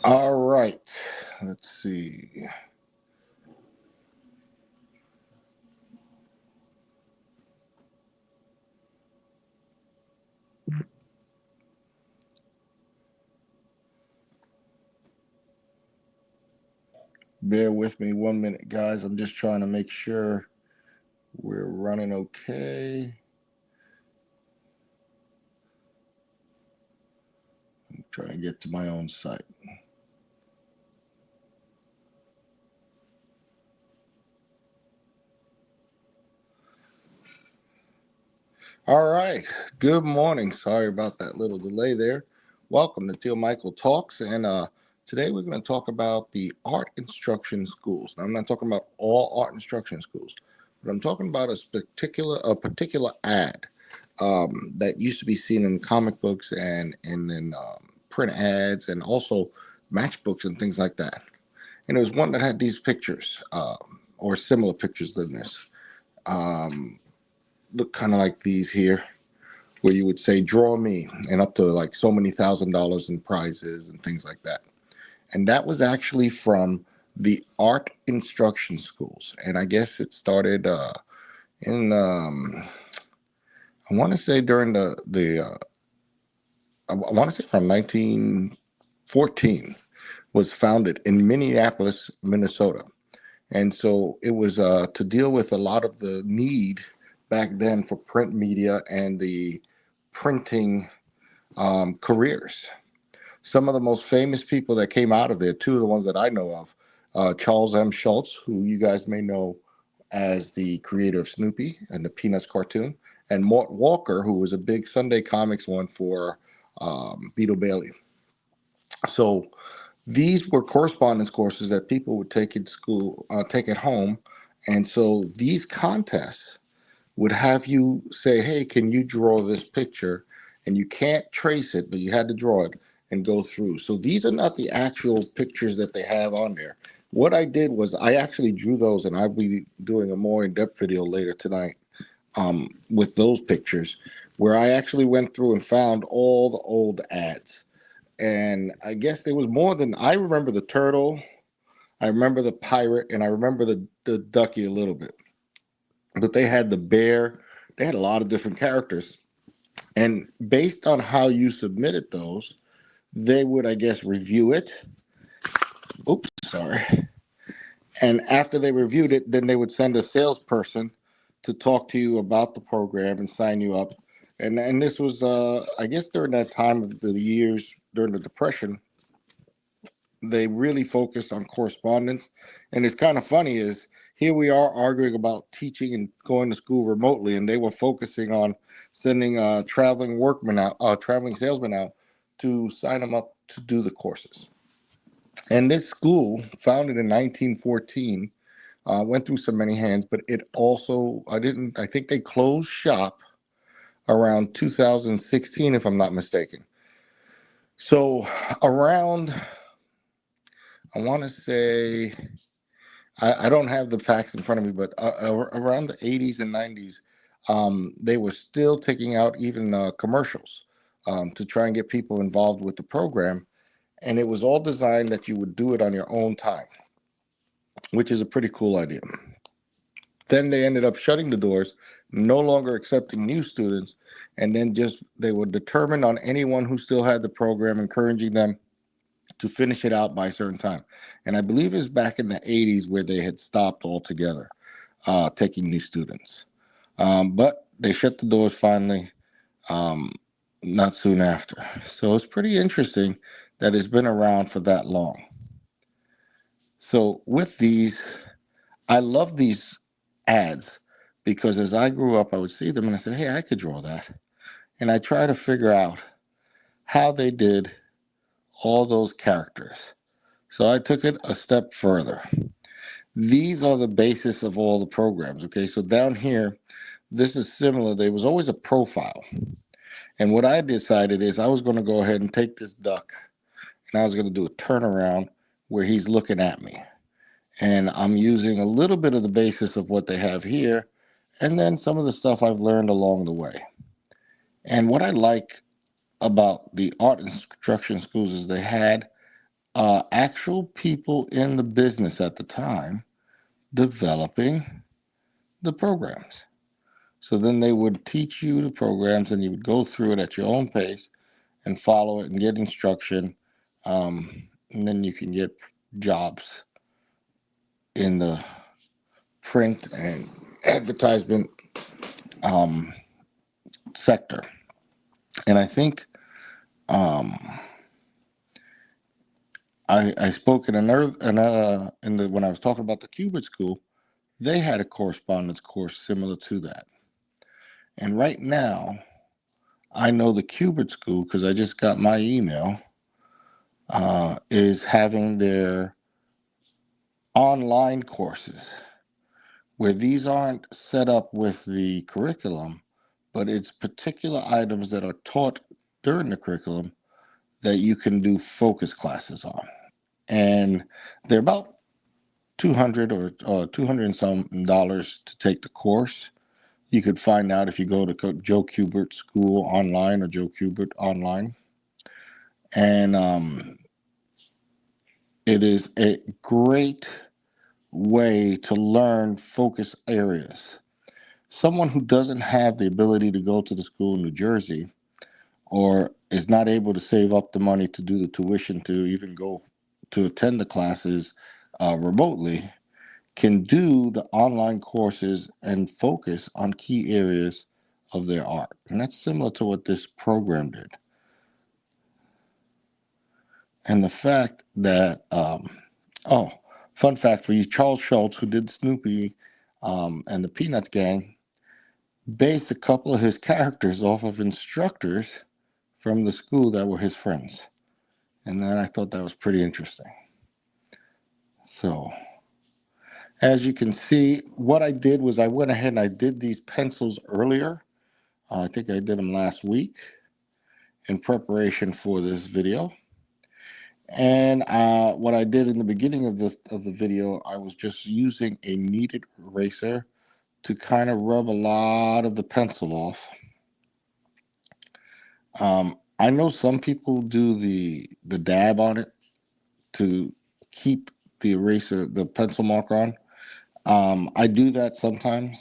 All right. Let's see. Bear with me 1 minute, guys. I'm just trying to make sure we're running okay. I'm trying to get to my own site. All right. Good morning. Sorry about that little delay there. Welcome to Tío Michael Talks. And today we're going to talk about the art instruction schools. Now, I'm not talking about all art instruction schools, but I'm talking about a particular ad that used to be seen in comic books and in print ads and also matchbooks and things like that. And it was one that had these pictures or similar pictures than this. Um, Look kind of like these here, where you would say, draw me, and up to like so many $1,000 in prizes and things like that. And that was actually from the art instruction schools. And I guess it started in, I want to say during I want to say from 1914, was founded in Minneapolis, Minnesota. And so it was to deal with a lot of the need back then for print media and the printing careers. Some of the most famous people that came out of there, two of the ones that I know of, Charles M. Schultz, who you guys may know as the creator of Snoopy and the Peanuts cartoon, and Mort Walker, who was a big Sunday comics one for Beetle Bailey. So these were correspondence courses that people would take in school, take at home. And so these contests would have you say, hey, can you draw this picture? And you can't trace it, but you had to draw it and go through. So these are not the actual pictures that they have on there. What I did was I actually drew those, and I'll be doing a more in-depth video later tonight with those pictures, where I actually went through and found all the old ads. And I guess there was more than I remember the turtle, I remember the pirate, and I remember the ducky a little bit. But they had the bear, they had a lot of different characters. And based on how you submitted those, they would, I guess, review it. Oops, sorry. And after they reviewed it, then they would send a salesperson to talk to you about the program and sign you up. And this was, I guess, during that time of the years during the Depression, they really focused on correspondence. And it's kind of funny is here we are arguing about teaching and going to school remotely, and they were focusing on sending traveling salesmen out to sign them up to do the courses. And this school, founded in 1914, went through so many hands, but it also, I think they closed shop around 2016, if I'm not mistaken. So around, I want to say, I don't have the facts in front of me, but around the 80s and 90s, they were still taking out even commercials to try and get people involved with the program. And it was all designed that you would do it on your own time, which is a pretty cool idea. Then they ended up shutting the doors, no longer accepting new students, and then just they were determined on anyone who still had the program, encouraging them to finish it out by a certain time. And I believe it was back in the 80s where they had stopped altogether taking new students. But they shut the doors finally not soon after. So it's pretty interesting that it's been around for that long. So with these, I love these ads because as I grew up, I would see them and I said, hey, I could draw that. And I try to figure out how they did all those characters. So I took it a step further. These are the basis of all the programs. Okay, so down here, this is similar. There was always a profile. And what I decided is I was going to go ahead and take this duck and I was going to do a turnaround where he's looking at me. And I'm using a little bit of the basis of what they have here and then some of the stuff I've learned along the way. And what I like about the art instruction schools is they had actual people in the business at the time developing the programs. So then they would teach you the programs, and you would go through it at your own pace and follow it and get instruction. And then you can get jobs in the print and advertisement sector. And I think I spoke in when I was talking about the Cubit School, they had a correspondence course similar to that. And right now, I know the Cubit School, because I just got my email, is having their online courses where these aren't set up with the curriculum, but it's particular items that are taught during the curriculum that you can do focus classes on. And they're about $200 or $200 and some dollars to take the course. You could find out if you go to Joe Kubert School online or Joe Kubert online. And it is a great way to learn focus areas. Someone who doesn't have the ability to go to the school in New Jersey, or is not able to save up the money to do the tuition to even go to attend the classes remotely, can do the online courses and focus on key areas of their art. And that's similar to what this program did. And the fact that, fun fact for you, Charles Schultz, who did Snoopy and the Peanuts gang, based a couple of his characters off of instructors from the school that were his friends. And then I thought that was pretty interesting. So, as you can see, what I did was I went ahead and I did these pencils earlier. I think I did them last week in preparation for this video. And what I did in the beginning of the video, I was just using a kneaded eraser to kind of rub a lot of the pencil off. I know some people do the dab on it to keep the eraser, the pencil marker on. I do that sometimes.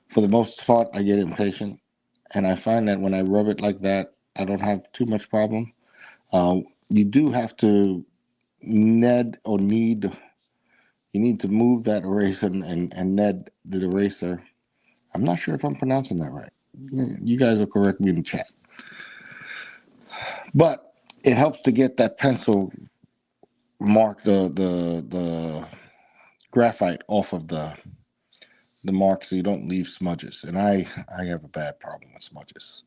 For the most part, I get impatient, and I find that when I rub it like that, I don't have too much problem. You do have to knead or knead. You need to move that eraser and knead the eraser. I'm not sure if I'm pronouncing that right. You guys will correct me in the chat. But it helps to get that pencil mark, the graphite off of the mark, so you don't leave smudges. And I have a bad problem with smudges.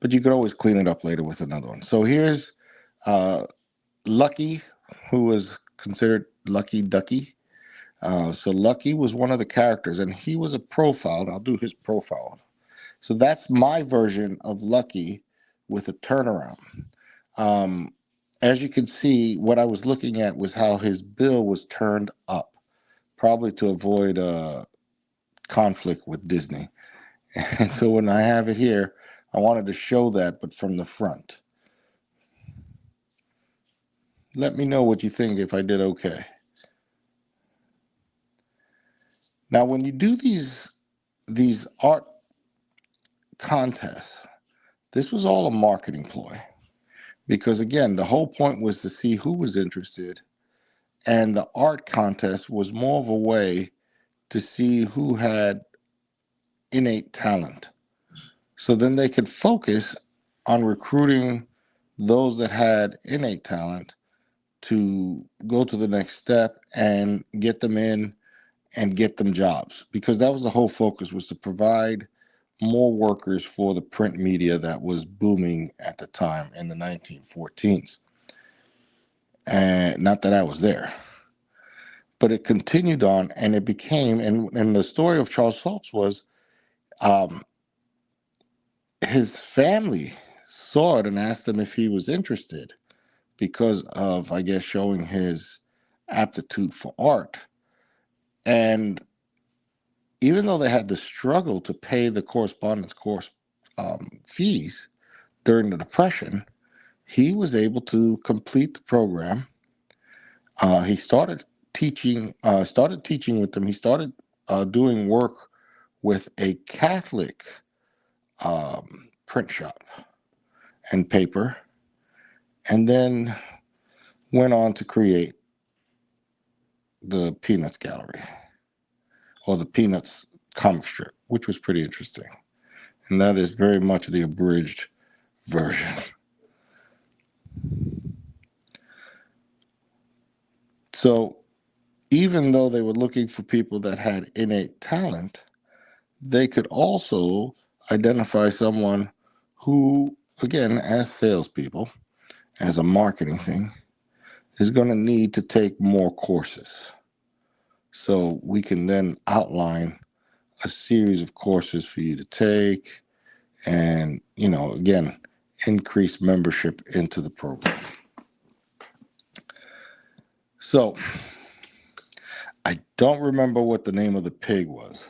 But you could always clean it up later with another one. So here's Lucky, who was considered Lucky Ducky. So Lucky was one of the characters, and he was a profile. I'll do his profile. So that's my version of Lucky with a turnaround. As you can see, what I was looking at was how his bill was turned up, probably to avoid conflict with Disney. And so when I have it here, I wanted to show that, but from the front. Let me know what you think if I did okay. Now, when you do these art contests, this was all a marketing ploy. Because again, the whole point was to see who was interested, and the art contest was more of a way to see who had innate talent. So then they could focus on recruiting those that had innate talent to go to the next step and get them in and get them jobs, because that was the whole focus, was to provide more workers for the print media that was booming at the time in the 1914s. And not that I was there, but it continued on, and it became, and the story of Charles Schultz was his family saw it and asked him if he was interested because of, I guess, showing his aptitude for art. And even though they had to struggle to pay the correspondence course fees during the Depression, He was able to complete the program. He started teaching with them. He started doing work with a Catholic print shop and paper, and then went on to create the Peanuts Gallery, or the Peanuts comic strip, which was pretty interesting. And that is very much the abridged version. So even though they were looking for people that had innate talent, they could also identify someone who, again, as salespeople, as a marketing thing, is going to need to take more courses. So we can then outline a series of courses for you to take and, again, increase membership into the program. So I don't remember what the name of the pig was,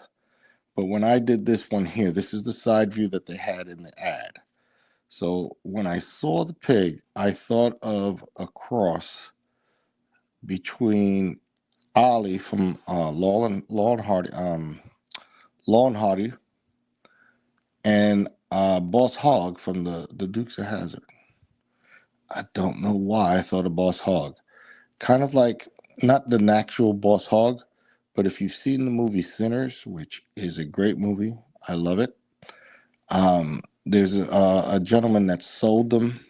but when I did this one here, this is the side view that they had in the ad. So when I saw the pig, I thought of a cross between Ollie from Law and Hardy, and Boss Hogg from the Dukes of Hazzard. I don't know why I thought of Boss Hogg. Kind of like, not the actual Boss Hogg, but if you've seen the movie Sinners, which is a great movie, I love it. There's a gentleman that sold them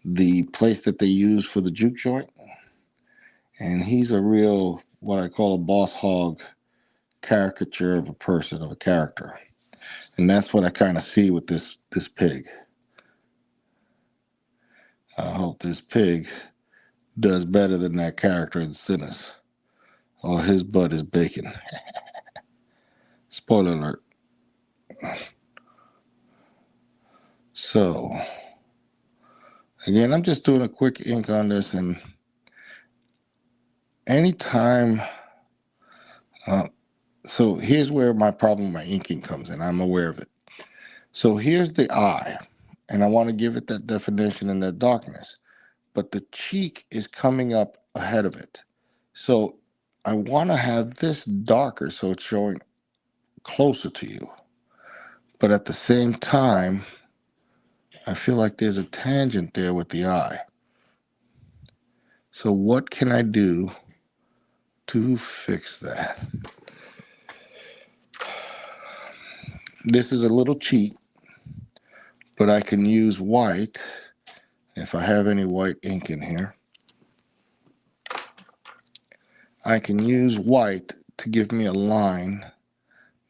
the place that they use for the juke joint, and he's a real, what I call a Boss Hogg caricature of a person, of a character. And that's what I kind of see with this pig. I hope this pig does better than that character in Sinners, or his butt is bacon. Spoiler alert. So, again, I'm just doing a quick ink on this, and anytime, so here's where my problem with my inking comes in. I'm aware of it. So here's the eye, and I want to give it that definition and that darkness, but the cheek is coming up ahead of it. So I want to have this darker so it's showing closer to you. But at the same time, I feel like there's a tangent there with the eye. So what can I do to fix that? This is a little cheat, but I can use white, if I have any white ink in here. I can use white to give me a line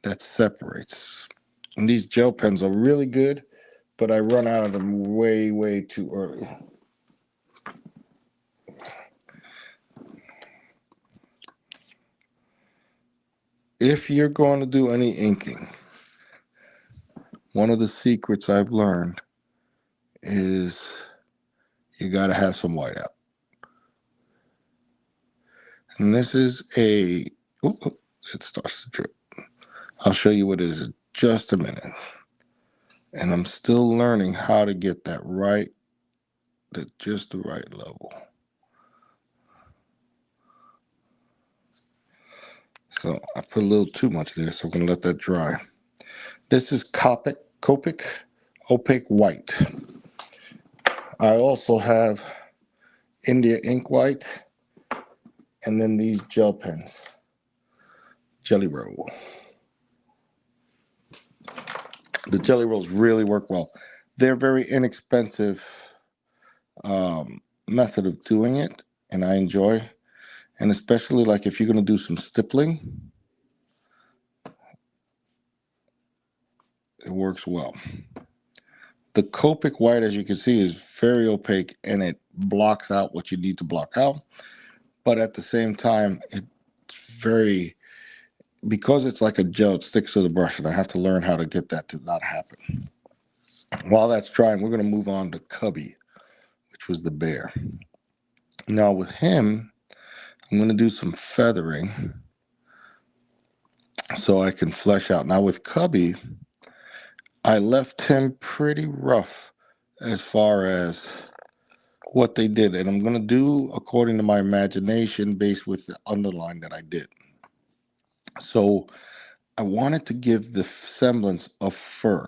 that separates. And these gel pens are really good, but I run out of them way, way too early. If you're going to do any inking, one of the secrets I've learned is you got to have some white out. And this is it starts to drip. I'll show you what it is in just a minute. And I'm still learning how to get that right, just the right level. So I put a little too much there, so I'm going to let that dry. This is Copic Opaque White. I also have India Ink White, and then these gel pens, Jelly Roll. The Jelly Rolls really work well. They're very inexpensive method of doing it, and I enjoy. And especially like if you're going to do some stippling, it works well. The Copic White, as you can see, is very opaque, and it blocks out what you need to block out. But at the same time, it's very, because it's like a gel, it sticks to the brush, and I have to learn how to get that to not happen. While that's drying, we're going to move on to Cubby, which was the bear. Now with him, I'm going to do some feathering so I can flesh out. Now with Cubby, I left him pretty rough as far as what they did, and I'm going to do according to my imagination based with the underline that I did. So I wanted to give the semblance of fur.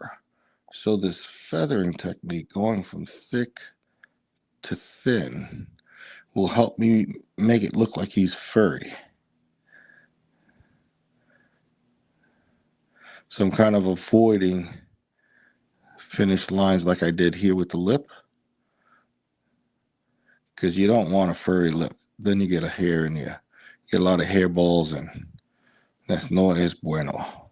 So this feathering technique, going from thick to thin, will help me make it look like he's furry. So I'm kind of avoiding finished lines like I did here with the lip, because you don't want a furry lip. Then you get a hair in you. Get a lot of hairballs, and that's no es bueno.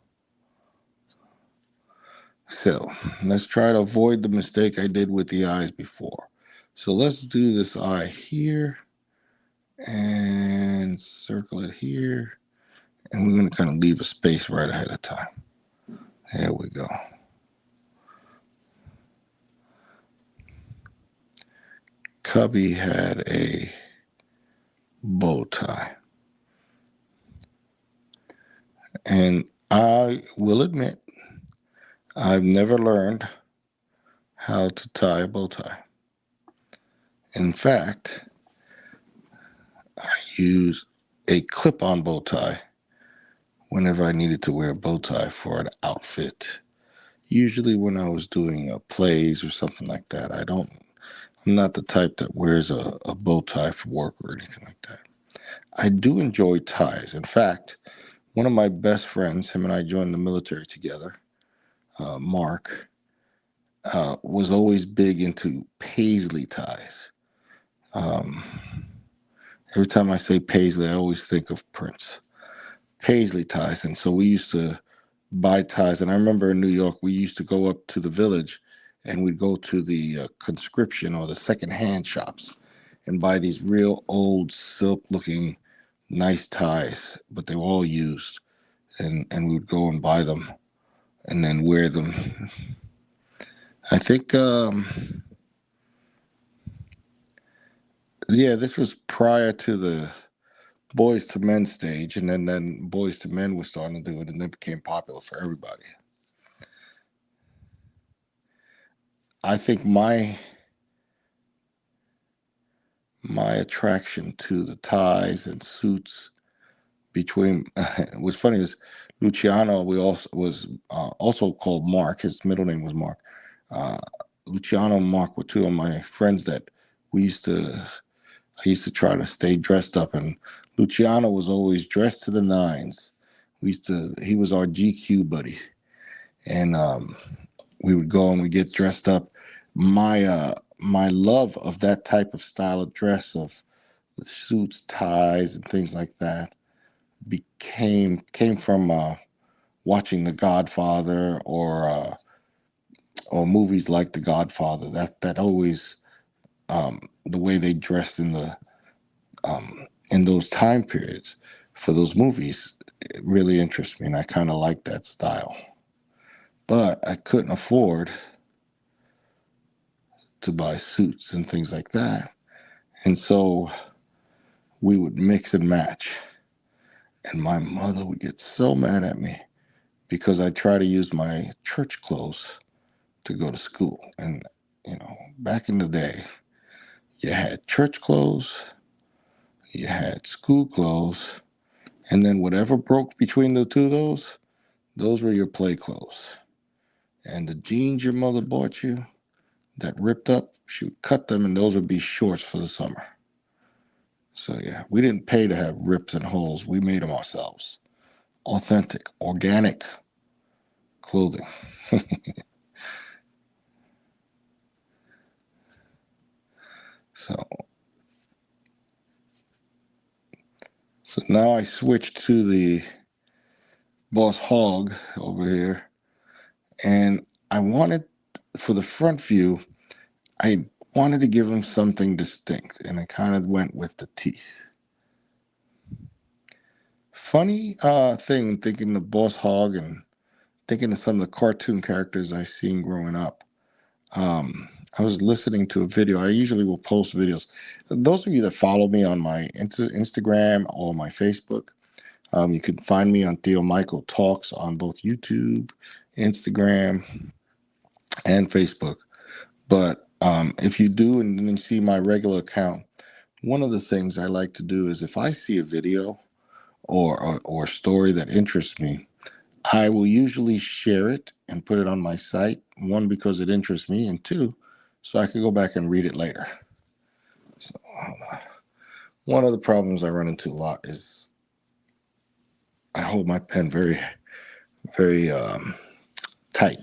So let's try to avoid the mistake I did with the eyes before. So let's do this eye here and circle it here. And we're going to kind of leave a space right ahead of time. There we go. Cubby had a bow tie. And I will admit, I've never learned how to tie a bow tie. In fact, I use a clip-on bow tie whenever I needed to wear a bow tie for an outfit. Usually when I was doing plays or something like that. I'm not the type that wears a bow tie for work or anything like that. I do enjoy ties. In fact, one of my best friends, him and I joined the military together, Mark, was always big into paisley ties. Every time I say paisley, I always think of Prince. Paisley ties. And so we used to buy ties. And I remember in New York, we used to go up to the village and we'd go to the conscription or the secondhand shops and buy these real old silk-looking nice ties, but they were all used. And we would go and buy them and then wear them. I think, this was prior to the Boys to Men stage, and then Boys to Men was starting to do it, and then it became popular for everybody. I think my attraction to the ties and suits between what's funny is Luciano. We also was also called Mark. His middle name was Mark. Luciano and Mark were two of my friends that I used to try to stay dressed up, and Luciano was always dressed to the nines. He was our GQ buddy, and we would go and we get dressed up. My love of that type of style of dress, of the suits, ties, and things like that, came from watching The Godfather or movies like The Godfather. That always the way they dressed in those time periods for those movies, it really interests me, and I kind of like that style. But I couldn't afford to buy suits and things like that. And so we would mix and match. And my mother would get so mad at me because I try to use my church clothes to go to school. And, back in the day, you had church clothes, you had school clothes, and then whatever broke between the two of those were your play clothes. And the jeans your mother bought you that ripped up, she would cut them, and those would be shorts for the summer. So yeah, we didn't pay to have rips and holes. We made them ourselves. Authentic, organic clothing. So now I switched to the Boss Hog over here, and I wanted, for the front view, I wanted to give him something distinct, and I kind of went with the teeth. Funny thing, thinking of Boss Hog and thinking of some of the cartoon characters I seen growing up. I was listening to a video. I usually will post videos. Those of you that follow me on my Instagram or my Facebook, you can find me on Tío Michael Talks on both YouTube, Instagram, and Facebook. But If you do and then you see my regular account, one of the things I like to do is if I see a video or story that interests me, I will usually share it and put it on my site. One, because it interests me, and two, so I can go back and read it later. So hold on. One of the problems I run into a lot is I hold my pen very, very tight.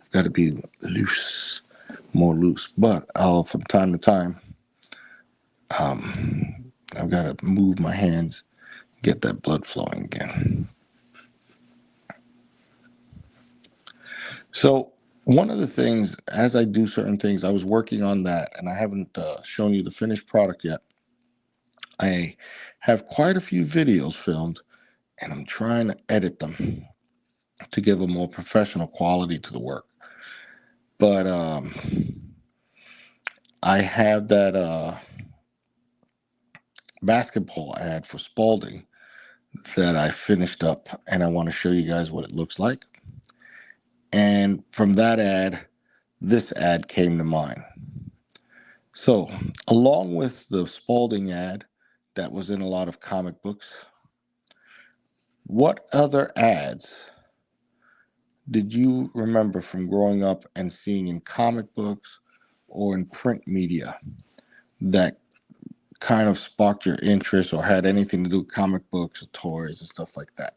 I've got to be loose, more loose. But I'll, from time to time, I've got to move my hands, get that blood flowing again. So one of the things, as I do certain things, I was working on that, and I haven't shown you the finished product yet. I have quite a few videos filmed, and I'm trying to edit them to give a more professional quality to the work. But I have that basketball ad for Spalding that I finished up, and I want to show you guys what it looks like. And from that ad, this ad came to mind. So, along with the Spalding ad that was in a lot of comic books, what other ads did you remember from growing up and seeing in comic books or in print media that kind of sparked your interest or had anything to do with comic books or toys and stuff like that?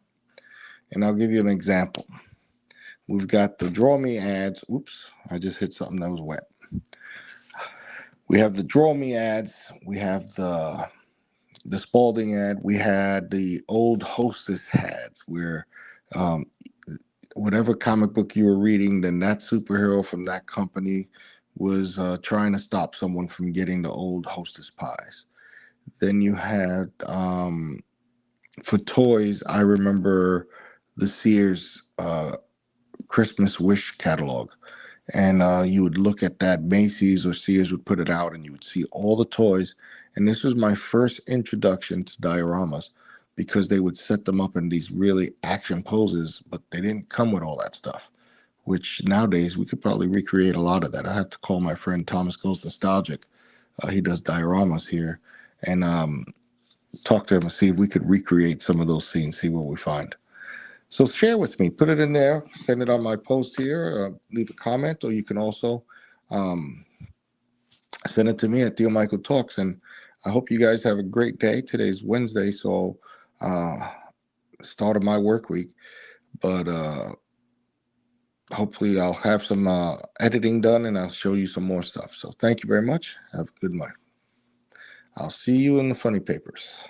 And I'll give you an example. We've got the Draw Me ads. Oops, I just hit something that was wet. We have the Draw Me ads. We have the Spalding ad. We had the old Hostess ads where whatever comic book you were reading, then that superhero from that company was trying to stop someone from getting the old Hostess pies. Then you had, for toys, I remember the Sears Christmas Wish catalog. And you would look at that, Macy's or Sears would put it out, and you would see all the toys. And this was my first introduction to dioramas, because they would set them up in these really action poses, but they didn't come with all that stuff, which nowadays we could probably recreate a lot of that. I have to call my friend Thomas Goes Nostalgic. He does dioramas here, and talk to him and see if we could recreate some of those scenes, see what we find. So share with me, put it in there, send it on my post here, leave a comment, or you can also send it to me at Tío Michael Talks. And I hope you guys have a great day. Today's Wednesday, so start of my work week. But hopefully I'll have some editing done, and I'll show you some more stuff. So thank you very much. Have a good night. I'll see you in the funny papers.